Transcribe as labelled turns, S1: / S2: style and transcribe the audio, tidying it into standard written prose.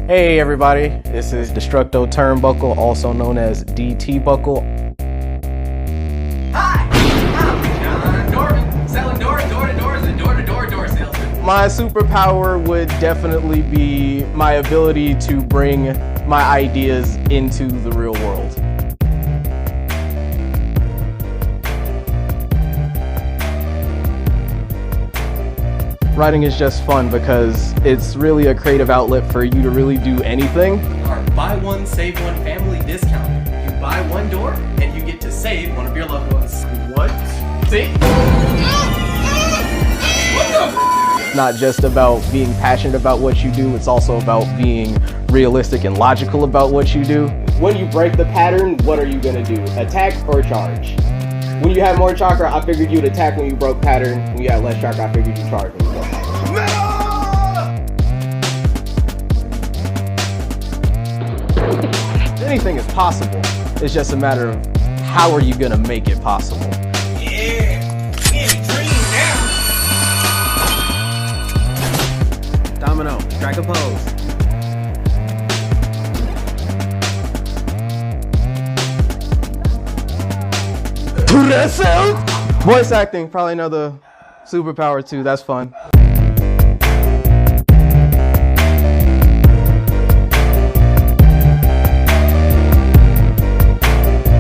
S1: Hey everybody, this is Destructo Turnbuckle, also known as DTBuckle.
S2: Hi, I'm John Dorman, selling door-to-door as a door-to-door salesman.
S1: My superpower would definitely be my ability to bring my ideas into the real world. Writing is just fun because it's really a creative outlet for you to really do anything.
S2: Our buy one, save one family discount. You buy one door and you get to save one of your loved ones. What? See?
S1: It's not just about being passionate about what you do, it's also about being realistic and logical about what you do. When you break the pattern, what are you gonna do? Attack or charge? When you have more chakra, I figured you'd attack when you broke pattern. When you had less chakra, I figured you'd charge. Anything is possible. It's just a matter of how are you gonna make it possible.
S2: Yeah, we in a dream now.
S3: Domino, strike a pose.
S1: Voice acting, probably another superpower too. That's fun.